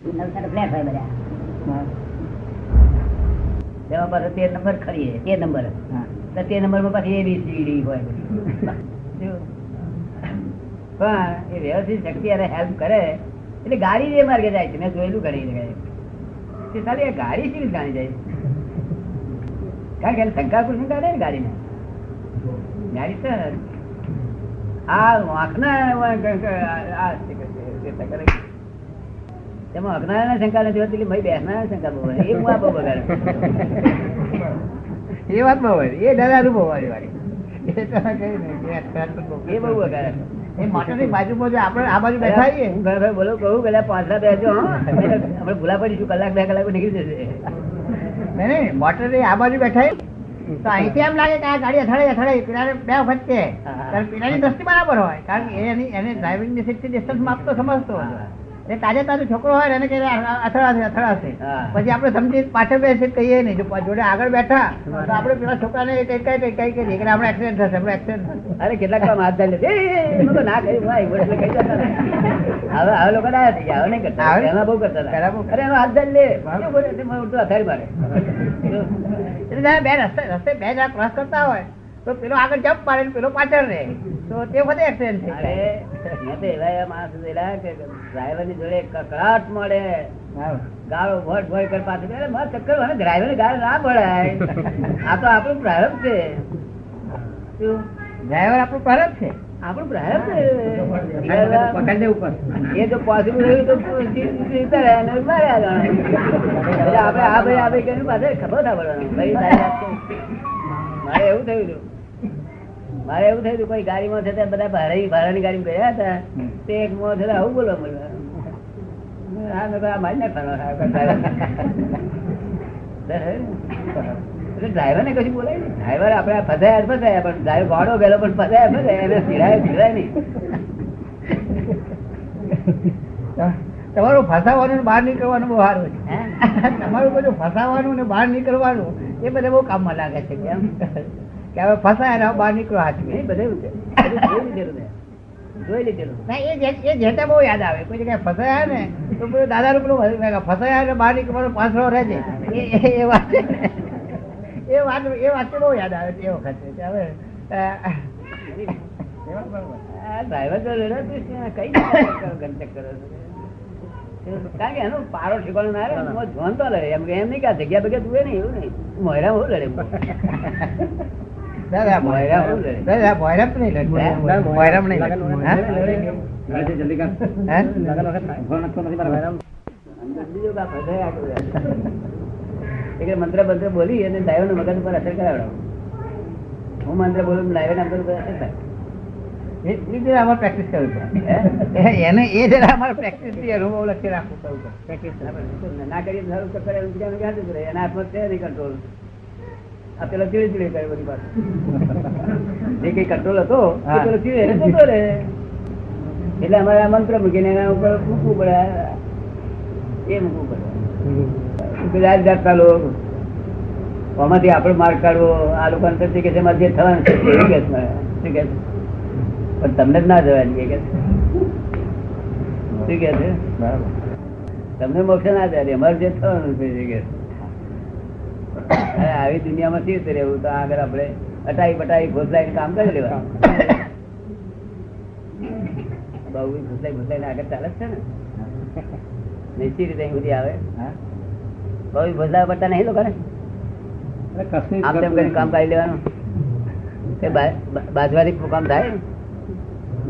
Flat હોય બધા તેમાં પાછો 13 નંબર ખરીએ 13 નંબર તો 13 નંબરમાં પાછી ABCD હોય પણ એ વ્યવસ્થિત શક્તિ અને હેલ્પ કરે એટલે ગાડી જે માર્ગે જાય છે. મેં જોયેલું ગાડી ખાલી આ ગાડી શી રીતે જાણી જાય કારણ કે શંકા કૃષ્ણ કાઢે ને ગાડીને ગાડી તો આ વાંખના તેમાં અજ્ઞાન શંકા નથી હોતી ભાઈ બેસના શંકા બહુ એ હું આ બહુ બગાડે એ વાત બહુ હોય એ ડરારું બહુ વાળી વાળી એ બહુ બગાડે એ મોટરની બાજુમાં આપણે આ બાજુ બેઠા આવીએ હું બોલો કહું પેલા 5 બેસજો આપણે ભૂલા પડીશું કલાક 2 કલાક નીકળી જશે નહીં મોટરની આ બાજુ બેઠા તો અહીંથી એમ લાગે કે આ ગાડી અથડાઈ પેલા 2 વખત છે પેલાની દ્રષ્ટિ બરાબર હોય કારણ કે એને ડ્રાઇવિંગ ની ડિસ્ટન્સ માપતો સમજતો એ તાજો છોકરો હોય એને કે અથડાશે પછી આપણે સમજી પાછળ બેસે કહીએ નહીં જો જોડે આગળ બેઠા તો આપણે પેલા છોકરાને કઈ કહીએ કે આપણે એક્સિડન્ટ થશે આપણે એક્સિડન્ટ અરે કેટલાક કામ હાથ ધરી લે ના કહ્યું એટલે કહી જતા હવે લોકો ના થઈ ગયા હવે નહીં કરતા એમાં બહુ કરતા અરે એનો હાથ ધરી લે અથાડી મારે એટલે બે રસ્તે બે જણા ક્રોસ કરતા હોય તો પેલો આગળ જમ્પ પાડે પેલો પાછળ રહે તો તે વખતે એક્સિડન્ટ થાય. એવા માણસ ડ્રાઈવર ની જોડે કકડાટ મળે ગાળો ભટ ભય કર પાછું ચક્કર ડ્રાઈવર ગાળ ના ભળાય આ તો આપણું પ્રારંભ છે ડ્રાઈવર આપણું પ્રારંભ છે આપણું પ્રારંભ છે એ જો પોસિબલ રહ્યું તો આપડે આ ભાઈ કર્યું પાછળ ખબર ના પડવાનું. મારે એવું થયું કોઈ ગાડીમાં છે બધા ભાડાની ગાડી ગયા હતા તે એક મોં છે આવું બોલવા મળ્યું મારી ના ડ્રાઈવર ને કશું બોલાય ને ડ્રાઈવર આપડે ફસાયા પણ ડ્રાઈવર ગોળો ગયેલો પણ ફસાયા એને સિરાય નહીં. તમારું ફસાવાનું બહાર નીકળવાનું બહુ સારું છે તમારું બધું ફસાવાનું ને બહાર નીકળવાનું એ બધે બહુ કામમાં લાગે છે કેમ કે હવે ફસાય બહાર નીકળો હાથમાં બધે જોઈ લીધેલું એ જેતે બહુ યાદ આવે કોઈ જગ્યાએ ફસાયા ને તો પેલું દાદા પેલું ફસાયા ને બહાર નીકળવાનો 5 રહે છે એ વાત બહુ યાદ આવે છે એ વખતે હવે ડ્રાઈવર તો કઈ ગંતક કરો કારણ કે એનો પારો ઠેકાણો ના રહે જોન તો લડે એમ નહીં કે જગ્યા બગ્યા તું નહીં એવું નહીં મોયરા બહુ લડે મંત્ર બંત્ર બોલી અને ડ્રાઈવર નું મગજ ઉપર અસર કરાવડાવ હું મંત્ર બોલું ડ્રાઈવર ના મગજ ઉપર અસર થાય અમારે પ્રેક્ટિસ કરવું છે એને એ જરા અમારે પ્રેક્ટિસ થી અનુભવ લખી રાખવું પ્રેક્ટિસ ના કરીએ એના હાથમાં છે નહીં કંટ્રોલ આ પેલો ચીડે ચીડે કરે બધી વાત જે કઈ કંટ્રોલ હતો પેલો ચીડે જતો રહે એટલે અમારે આ મંત્ર મૂકીને એના ઉપર મૂકવું પડે એ મૂકવું પડે જાતના લોકો આમાંથી આપડે માર્ક કાઢવો આ લોકો અંતર કે છે જે થવાનું છે શું કે છે પણ તમને જ ના જવા દઈએ કે શું કે છે તમને મોક્ષ ના જાય અમારે જે થવાનું છે કે આવી દુનિયામાં શી રીતે રહેવું તો આગળ આપણે અટાઈ પટાઈ ઘોસલાઈ કામ કરી લેવા બહુ ઘોસલાઈ ઘોસલાઈ આગળ ચાલે છે ને નિશ્ચિત રીતે અહીં સુધી આવે બહુ ઘોસલા પડતા નહીં લોકો ને આમ તેમ કરી કામ કરી લેવાનું બાજવાથી કામ થાય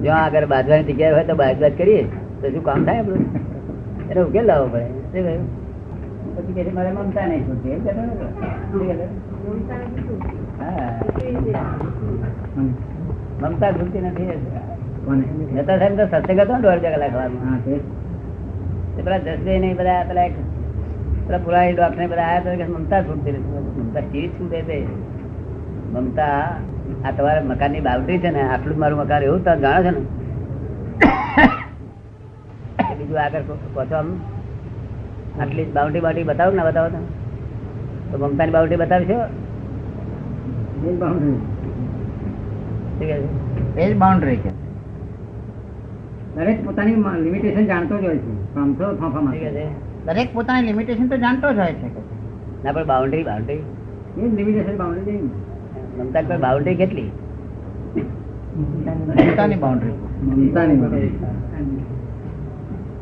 જો આગળ બાજવાની જગ્યા હોય તો બાજવાજ કરીએ તો શું કામ થાય આપણું એને ઉકેલ લાવવો પડે પછી કે મારે મમતા નહીં છૂટતી મમતા છૂટતી નથી જતા સાહેબ તો સત્સંગ હતો ને 1.5 કલાક પેલા જસદે નહીં બધા પેલા પુરાણી ડોક્ટર બધા આવ્યા કે મમતા છૂટતી નથી મમતા ચીજ છૂટે છે મમતા આ તમારા મકાન ની બાઉન્ડ્રી છે ને આટલું જ મારું મકાન એવું તમે જાણો છો ને બીજું આગળ કહો છો આમ આટલી બાઉન્ડ્રી બાઉન્ડ્રી બતાવો ના બતાવો તો મમતા ની બાઉન્ડ્રી બતાવશો બાઉન્ડ્રી દરેક પોતાની લિમિટેશન જાણતો જ હોય છે. આમથો ફાંફા મારે. દરેક પોતાની લિમિટેશન તો જાણતો જ હોય છે. ના પણ બાઉન્ડ્રી એ લિમિટેશન બાઉન્ડ્રી નહીં. મમતા પર બાઉન્ડ્રી કેટલી? મમતાની બાઉન્ડ્રી. મમતાની બાઉન્ડ્રી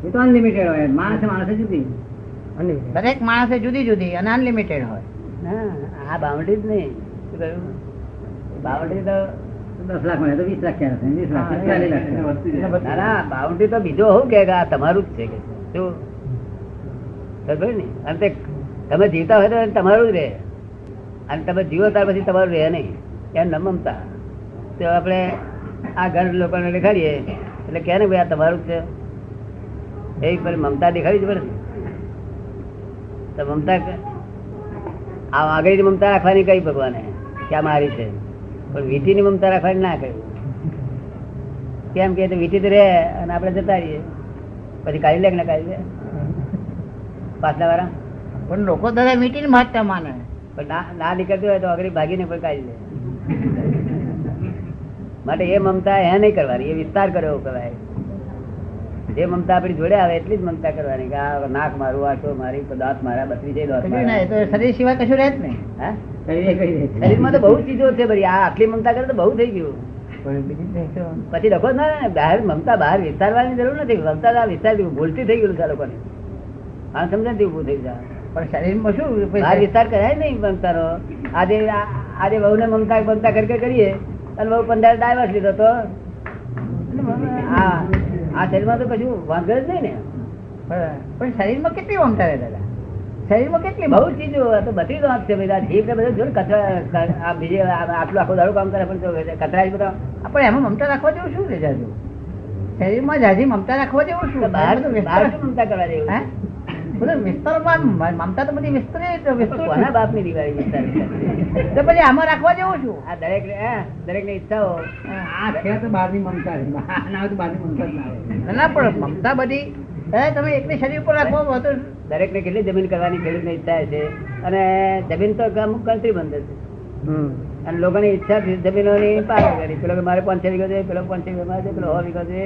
એ તો અનલિમિટેડ હોય. માણસે જુદી. દરેક માણસે જુદી જુદી અને અનલિમિટેડ હોય. ના, આ બાઉન્ડ્રી જ નહીં. શું કહ્યું? બાઉન્ડ્રી તો 10 લાખ મળે તો 20 લાખ ક્યારે થાય? 20 લાખ 40 લાખ. ના ના, બાઉન્ડ્રી તો બીજો હોવું કે આ તમારું જ છે કે શું ખબર ને. અને તે તમે જીવતા હોય તો તમારું જ રહે, અને તમે જીવો ત્યાર પછી તમારું રહે નહીં. એમ ન મમતા તો આપણે આ ઘર લોકોને દેખાડીએ એટલે કહે ને ભાઈ આ તમારું જ છે. એ પર મમતા દેખાડી જ પડે. તો મમતા આ આગળની મમતા રાખવાની કઈ ભગવાને કે આ મારી છે, પણ વીટીની મમતા રાખવાની ના કહ્યું. કેમ કે વીટી તો રહે અને આપણે જતા રહીએ, પછી કાઢી લે કે ના કાઢી લે પાછલા વાળા. પણ લોકો દાદા મીટીને મહત્તા માને. પણ ના નીકળતું હોય તો આગળ ભાગીને પણ કાઢી લે. માટે એ મમતા એ નહીં કરવાની, એ વિસ્તાર કર્યો કહેવાય. જે મમતા આપણી જોડે આવે એટલી જ મમતા કરવાની કે આ નાક મારું, આ તો મારી, દાંત મારા, બત્રી છે દાંત મારા. શરીર સિવાય કશું રહે જ નહીં. હા, શરીરમાં તો બહુ ચીજો છે બધી. આ આટલી મમતા કરે તો બહુ થઈ ગયું. પછી લખો ના બહાર મમતા બહાર વિસ્તારવાની જરૂર નથી. મમતા વિસ્તાર ભૂલતી થઈ ગયું છે લોકોને. હા, સમજાતી ઉભું થઈ જાય. પણ શરીરમાં શું બહાર વિસ્તાર કરાય નહીં મમતાનો. આજે બહુને મમતા કરીએ અને બહુ 15 ડાયવર્સ લીધો તો આ શરીરમાં તો કશું વાંધો જ નહીં ને. પણ શરીરમાં કેટલી મમતા રહે દાદા? શરીરમાં કેટલી બહુ ચીજો તો બધી જ વાત છે ભાઈ. જીભ ને બધું જો કચરા, આ બીજે આટલું આખો દાડો કામ કરે પણ કચરા જ બધા. પણ એમાં મમતા રાખવા જેવું શું છે જાજુ? શરીરમાં જાજી મમતા રાખવા જેવું શું? બહાર શું મમતા કરવા જેવું? બધું વિસ્તારમાં મમતા તો બધી કોના બાપ ની દિવાળી વિસ્તાર? તો પછી આમાં રાખવા જેવું શું? આ દરેક ની ઈચ્છાઓ આ છે તો બહારની મમતા છે. ના હોય તો બહારની મમતા જ ના આવે. ના પણ મમતા બધી તમે એકલી શરીર ઉપર રાખવા તો દરેક ને કેટલી જમીન કરવાની ખેડૂત ની ઈચ્છા છે, અને જમીન તો અમુક કન્ટ્રી બંધ છે, અને લોકોની ઈચ્છા જમીનોની પાર કરી. પેલો કે મારે 500 વીઘો છે, પેલો 500 વીઘો છે, પેલો 100 વીઘો છે.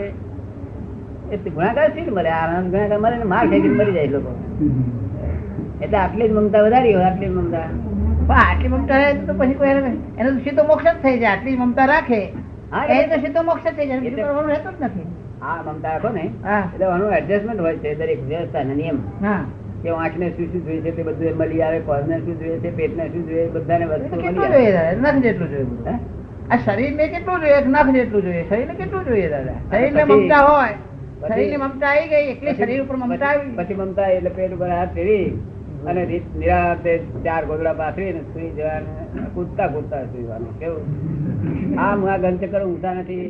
એ ગુણાકાર શી મળે? આનંદ ગુણાકાર મળે ને માર ખાઈ મરી જાય લોકો. એટલે આટલી જ મમતા વધારી હોય, આટલી જ મમતા. પણ આટલી મમતા રહે તો પછી કોઈ એનો સીધો મોક્ષ જ થઈ જાય. આટલી મમતા રાખે એ તો સીધો મોક્ષ જ થઈ જાય. બીજું કરવાનું રહેતું જ નથી. હા, મમતા રાખો ને હા, એટલે આનું એડજસ્ટમેન્ટ હોય છે દરેક વ્યવસ્થાના નિયમ. હા, કે આંખને શું શું જોઈએ છે તે બધું મળી આવે, કોને શું જોઈએ છે, પેટને શું જોઈએ, બધાને વસ્તુ કેટલું મળી જોઈએ આવે. દાદા? નખ જેટલું જોઈએ બધું. આ શરીર ને કેટલું જોઈએ? નખ જેટલું જોઈએ. શરીર ને કેટલું જોઈએ દાદા? શરીર ને મમતા હોય, શરીર ની મમતા આવી ગઈ, એકલી શરીર ઉપર મમતા આવી. પછી મમતા એટલે પેટ ઉપર હાથ ફેરી અને નિરાતે 4 ગોદડા પાથરીને સુઈ જવાનું, કૂદતા સુઈવાનું. કેવું? આ હું આ ગંધ ચક્કર ઊંઘતા નથી.